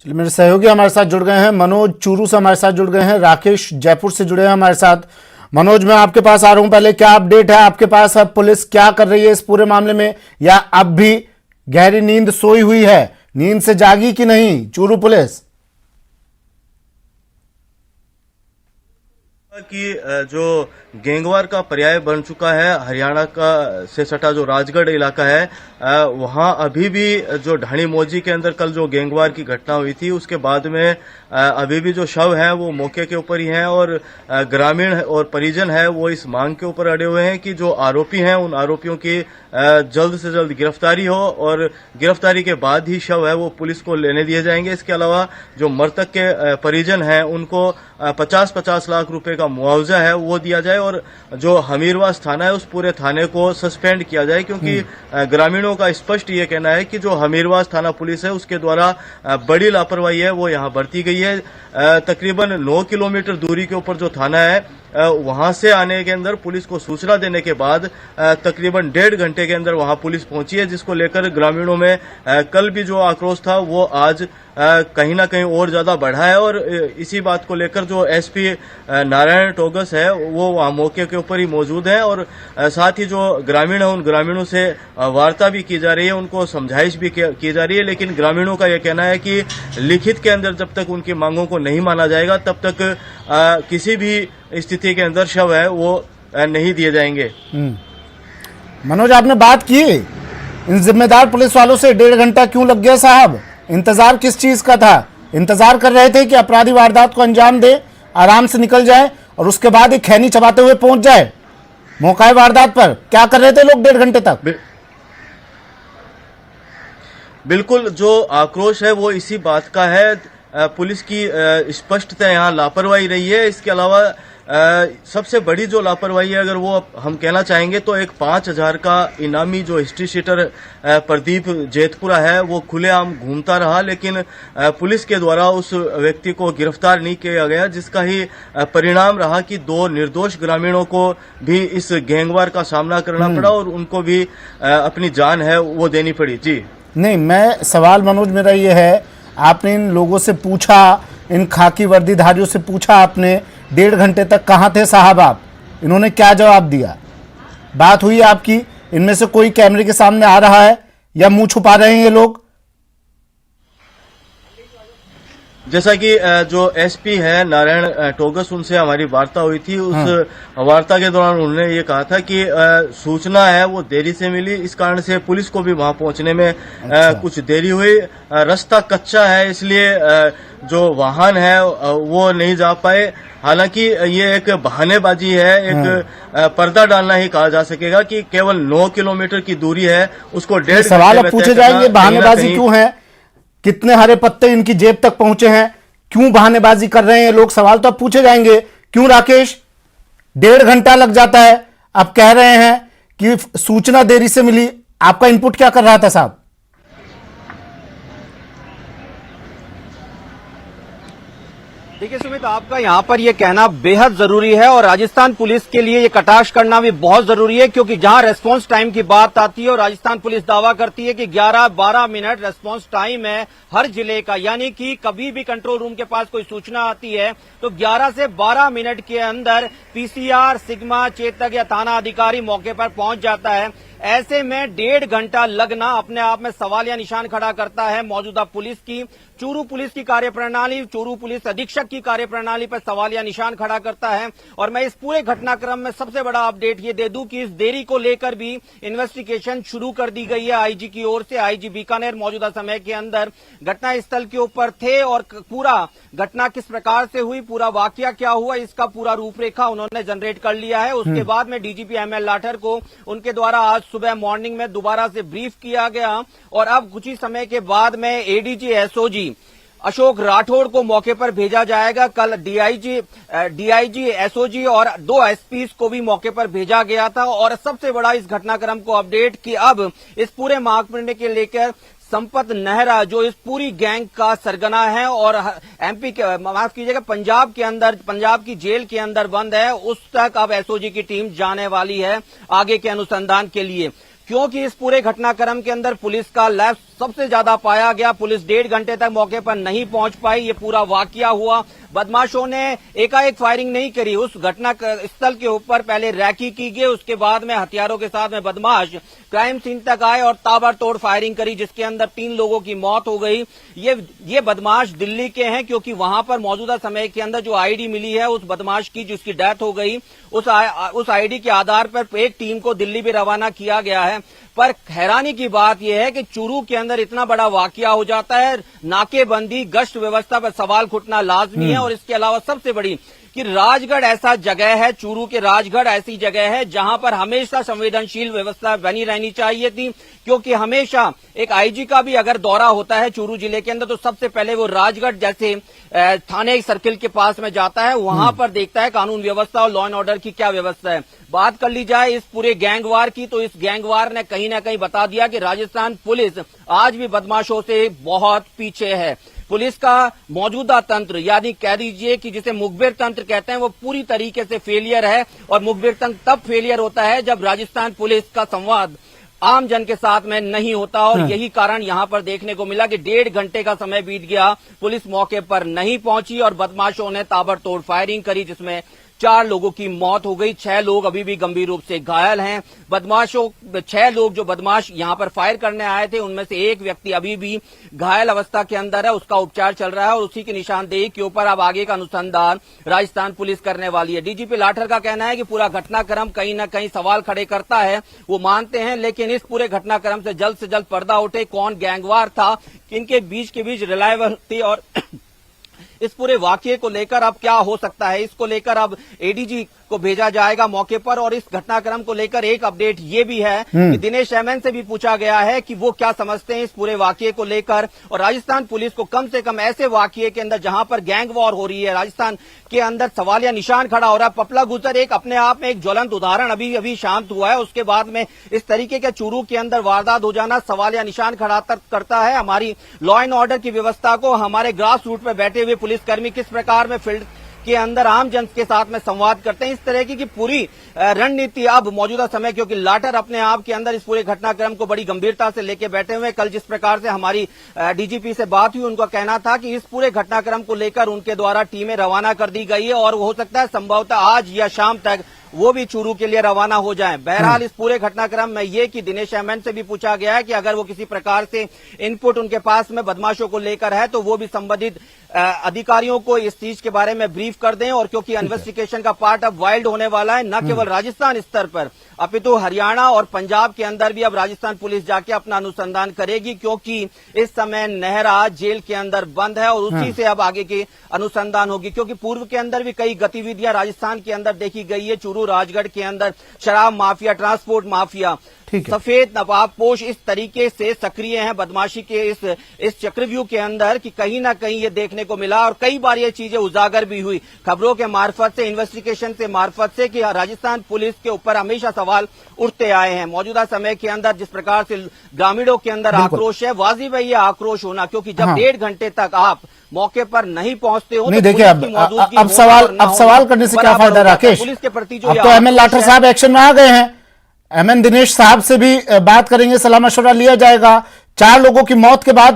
चलिए, मेरे सहयोगी हमारे साथ जुड़ गए हैं, मनोज चूरू से हमारे साथ जुड़ गए हैं, राकेश जयपुर से जुड़े हैं हमारे साथ। मनोज, मैं आपके पास आ रहा हूं। पहले क्या अपडेट है आपके पास? अब पुलिस क्या कर रही है इस पूरे मामले में, या अब भी गहरी नींद सोई हुई है, नींद से जागी कि नहीं चूरू पुलिस? कि जो गैंगवार का पर्याय बन चुका है हरियाणा का से सटा जो राजगढ़ इलाका है, वहां अभी भी जो ढाणी मौजी के अंदर कल जो गैंगवार की घटना हुई थी उसके बाद में अभी भी जो शव हैं वो मौके के ऊपर ही हैं और ग्रामीण और परिजन है वो इस मांग के ऊपर अड़े हुए हैं कि जो आरोपी हैं उन आरोपियों की जल्द से जल्द गिरफ्तारी हो और गिरफ्तारी के बाद ही शव है वो पुलिस को लेने दिए जाएंगे। इसके अलावा जो मृतक के परिजन हैं उनको 50-50 लाख रुपए का मुआवजा है वो दिया जाए और जो हमीरवास थाना है उस पूरे थाने को सस्पेंड किया जाए, क्योंकि ग्रामीणों का स्पष्ट ये कहना है कि जो हमीरवास थाना पुलिस है उसके द्वारा बड़ी लापरवाही है वो यहाँ बरती गई है। तकरीबन 9 किलोमीटर दूरी के ऊपर जो थाना है वहां से आने के अंदर पुलिस को सूचना देने के बाद तकरीबन 1.5 घंटे के अंदर वहां पुलिस पहुंची है, जिसको लेकर ग्रामीणों में कल भी जो आक्रोश था वो आज कहीं ना कहीं और ज्यादा बढ़ा है। और इसी बात को लेकर जो एसपी नारायण टोगस है वो वहां मौके के ऊपर ही मौजूद है और साथ ही जो ग्रामीण है उन ग्रामीणों से वार्ता भी की जा रही है, उनको समझाइश भी की जा रही है। लेकिन ग्रामीणों का यह कहना है कि लिखित के अंदर जब तक उनकी मांगों को नहीं माना जाएगा तब तक किसी भी स्थिति के अंदर शव है वो नहीं दिए जाएंगे। मनोज, आपने बात की इन जिम्मेदार पुलिस वालों से, 1.5 घंटा क्यों लग गया साहब? इंतजार किस चीज का था? इंतजार कर रहे थे कि अपराधी वारदात को अंजाम दे, आराम से निकल जाए और उसके बाद एक खैनी चबाते हुए पहुंच जाए मौका वारदात पर। क्या कर रहे थे लोग 1.5 घंटे तक? बिल्कुल, जो आक्रोश है वो इसी बात का है। पुलिस की स्पष्टतः यहाँ लापरवाही रही है। इसके अलावा सबसे बड़ी जो लापरवाही है अगर वो हम कहना चाहेंगे तो एक 5,000 का इनामी जो हिस्ट्री शीटर प्रदीप जेतपुरा है वो खुलेआम घूमता रहा, लेकिन पुलिस के द्वारा उस व्यक्ति को गिरफ्तार नहीं किया गया, जिसका ही परिणाम रहा कि 2 निर्दोष ग्रामीणों को भी इस गैंगवार का सामना करना पड़ा और उनको भी अपनी जान है वो देनी पड़ी। जी नहीं, मैं सवाल मनोज मेरा ये है, आपने इन लोगों से पूछा, इन खाकी वर्दीधारियों से पूछा आपने 1.5 घंटे तक कहाँ थे साहब आप? इन्होंने क्या जवाब दिया? बात हुई आपकी? इनमें से कोई कैमरे के सामने आ रहा है या मुंह छुपा रहे हैं ये लोग? जैसा कि जो एसपी है नारायण टोगस, उनसे हमारी वार्ता हुई थी। उस वार्ता के दौरान उन्होंने ये कहा था कि सूचना है वो देरी से मिली, इस कारण से पुलिस को भी वहां पहुंचने में कुछ देरी हुई। रास्ता कच्चा है इसलिए जो वाहन है वो नहीं जा पाए। हालांकि ये एक बहानेबाजी है, एक पर्दा डालना ही कहा जा सकेगा कि केवल 9 किलोमीटर की दूरी है उसको 1.5 सवाल अब पूछे जाएंगे, बहानेबाजी क्यों है? कितने हरे पत्ते इनकी जेब तक पहुंचे हैं? क्यों बहानेबाजी कर रहे हैं लोग? सवाल तो अब पूछे जाएंगे। क्यों राकेश 1.5 घंटा लग जाता है? अब कह रहे हैं कि सूचना देरी से मिली। आपका इनपुट क्या कर रहा था साहब? देखिए सुमित, आपका यहाँ पर ये कहना बेहद जरूरी है और राजस्थान पुलिस के लिए ये कटाक्ष करना भी बहुत जरूरी है, क्योंकि जहां रेस्पॉन्स टाइम की बात आती है और राजस्थान पुलिस दावा करती है कि 11-12 मिनट रेस्पॉन्स टाइम है हर जिले का, यानी कि कभी भी कंट्रोल रूम के पास कोई सूचना आती है तो 11 से 12 मिनट के अंदर पीसीआर, सिग्मा, चेतक या थाना अधिकारी मौके पर पहुंच जाता है। ऐसे में 1.5 घंटा लगना अपने आप में सवाल या निशान खड़ा करता है मौजूदा पुलिस की, चूरू पुलिस की कार्यप्रणाली, चूरू पुलिस अधीक्षक की कार्यप्रणाली पर सवाल या निशान खड़ा करता है। और मैं इस पूरे घटनाक्रम में सबसे बड़ा अपडेट ये दे दूं कि इस देरी को लेकर भी इन्वेस्टिगेशन शुरू कर दी गई है आईजी की ओर से। आईजी बीकानेर मौजूदा समय के अंदर घटना स्थल के ऊपर थे और पूरा घटना किस प्रकार से हुई, पूरा वाकया क्या हुआ, इसका पूरा रूपरेखा उन्होंने जनरेट कर लिया है। उसके बाद में डीजीपी एमएल लाठर को उनके द्वारा आज सुबह मॉर्निंग में दोबारा से ब्रीफ किया गया और अब कुछ ही समय के बाद में एडीजी एसओजी अशोक राठौड़ को मौके पर भेजा जाएगा। कल डीआईजी एसओजी और 2 एसपीज को भी मौके पर भेजा गया था। और सबसे बड़ा इस घटनाक्रम को अपडेट कि अब इस पूरे मामले के लेकर संपत नेहरा जो इस पूरी गैंग का सरगना है और एमपी के माफ कीजिएगा पंजाब के अंदर, पंजाब की जेल के अंदर बंद है, उस तक अब एसओजी की टीम जाने वाली है आगे के अनुसंधान के लिए। क्योंकि इस पूरे घटनाक्रम के अंदर पुलिस का लैप्स सबसे ज्यादा पाया गया। पुलिस 1.5 घंटे तक मौके पर नहीं पहुंच पाई। ये पूरा वाकया हुआ, बदमाशों ने एकाएक फायरिंग नहीं करी, उस घटना स्थल के ऊपर पहले रैकी की गई, उसके बाद में हथियारों के साथ में बदमाश क्राइम सीन तक आए और ताबड़तोड़ फायरिंग करी, जिसके अंदर 3 लोगों की मौत हो गई। ये बदमाश दिल्ली के हैं, क्योंकि वहां पर मौजूदा समय के अंदर जो आईडी मिली है उस बदमाश की, जिसकी डेथ हो गई, उस आईडी के आधार पर एक टीम को दिल्ली भी रवाना किया गया है। पर हैरानी की बात यह है कि चूरू के अंदर इतना बड़ा वाकया हो जाता है, नाकेबंदी गश्त व्यवस्था पर सवाल उठना लाजमी है। और इसके अलावा सबसे बड़ी कि राजगढ़ ऐसा जगह है, चूरू के राजगढ़ ऐसी जगह है जहां पर हमेशा संवेदनशील व्यवस्था बनी रहनी चाहिए थी, क्योंकि हमेशा एक आईजी का भी अगर दौरा होता है चूरू जिले के अंदर तो सबसे पहले वो राजगढ़ जैसे थाने सर्किल के पास में जाता है, वहां पर देखता है कानून व्यवस्था और लॉ एंड ऑर्डर की क्या व्यवस्था है। बात कर ली जाए इस पूरे गैंगवार की, तो इस गैंगवार ने कहीं ना कहीं बता दिया कि राजस्थान पुलिस आज भी बदमाशों से बहुत पीछे है। पुलिस का मौजूदा तंत्र, यानी कह दीजिए कि जिसे मुखबिर तंत्र कहते हैं, वो पूरी तरीके से फेलियर है। और मुखबिर तंत्र तब फेलियर होता है जब राजस्थान पुलिस का संवाद आम जन के साथ में नहीं होता। और यही कारण यहां पर देखने को मिला कि 1.5 घंटे का समय बीत गया, पुलिस मौके पर नहीं पहुंची और बदमाशों ने ताबड़तोड़ फायरिंग करी, जिसमें 4 लोगों की मौत हो गई, 6 लोग अभी भी गंभीर रूप से घायल हैं। 6 लोग जो बदमाश यहां पर फायर करने आए थे, उनमें से एक व्यक्ति अभी भी घायल अवस्था के अंदर है, उसका उपचार चल रहा है। और उसी की निशानदेही के ऊपर अब आगे का अनुसंधान राजस्थान पुलिस करने वाली है। डीजीपी लाठर का कहना है कि पूरा घटनाक्रम कहीं न कहीं सवाल खड़े करता है, वो मानते हैं, लेकिन इस पूरे घटनाक्रम से जल्द पर्दा उठे, कौन गैंगवार था, किनके बीच के बीच रिलायबल थी और इस पूरे वाकये को लेकर अब क्या हो सकता है, इसको लेकर अब एडीजी को भेजा जाएगा मौके पर। और इस घटनाक्रम को लेकर एक अपडेट ये भी है कि दिनेश एमएन से भी पूछा गया है कि वो क्या समझते हैं इस पूरे वाकये को लेकर। और राजस्थान पुलिस को कम से कम ऐसे वाकये के अंदर जहां पर गैंग वॉर हो रही है, राजस्थान के अंदर सवालिया निशान खड़ा हो रहा है। पपला गुजर एक अपने आप में एक ज्वलंत उदाहरण अभी शांत हुआ है, उसके बाद में इस तरीके के चूरू के अंदर वारदात हो जाना सवालिया निशान खड़ा करता है हमारी लॉ एंड ऑर्डर की व्यवस्था को। हमारे ग्रास रूट पर बैठे हुए पुलिसकर्मी किस प्रकार में फील्ड के अंदर आम जन के साथ में संवाद करते हैं, इस तरह की पूरी रणनीति अब मौजूदा समय, क्योंकि लाठर अपने आप के अंदर इस पूरे घटनाक्रम को बड़ी गंभीरता से लेके बैठे हुए। कल जिस प्रकार से हमारी डीजीपी से बात हुई, उनका कहना था कि इस पूरे घटनाक्रम को लेकर उनके द्वारा टीमें रवाना कर दी गई है और हो सकता है संभवतः आज या शाम तक वो भी चूरू के लिए रवाना हो जाएं। बहरहाल इस पूरे घटनाक्रम में ये कि दिनेश एमएन से भी पूछा गया है कि अगर वो किसी प्रकार से इनपुट उनके पास में बदमाशों को लेकर है तो वो भी संबंधित अधिकारियों को इस चीज के बारे में ब्रीफ कर दें। और क्योंकि इन्वेस्टिगेशन का पार्ट अब वाइल्ड होने वाला है, न केवल राजस्थान स्तर पर अपितु हरियाणा और पंजाब के अंदर भी अब राजस्थान पुलिस जाके अपना अनुसंधान करेगी, क्योंकि इस समय नेहरा जेल के अंदर बंद है और उसी से अब आगे की अनुसंधान होगी। क्योंकि पूर्व के अंदर भी कई गतिविधियां राजस्थान के अंदर देखी गई है, चूरू राजगढ़ के अंदर शराब माफिया, ट्रांसपोर्ट माफिया, सफेद नवाबपोश इस तरीके से सक्रिय हैं बदमाशी के इस चक्रव्यूह के अंदर कि कहीं ना कहीं ये देखने को मिला। और कई बार ये चीजें उजागर भी हुई खबरों के मार्फत से, इन्वेस्टिगेशन से मार्फत से, कि राजस्थान पुलिस के ऊपर हमेशा सवाल उठते आए हैं। मौजूदा समय के अंदर जिस प्रकार से ग्रामीणों के अंदर आक्रोश है, वाजिब है ये आक्रोश होना, क्योंकि जब 1.5 घंटे तक आप मौके पर नहीं पहुंचते हो नहीं। तो देखिए अब सवाल करने से क्या फायदा राकेश, पुलिस के प्रति जो अब तो एमएन लाठर साहब एक्शन में आ गए हैं। एमएन दिनेश साहब से भी बात करेंगे, सलाह मशवरा लिया जाएगा। 4 लोगों की मौत के बाद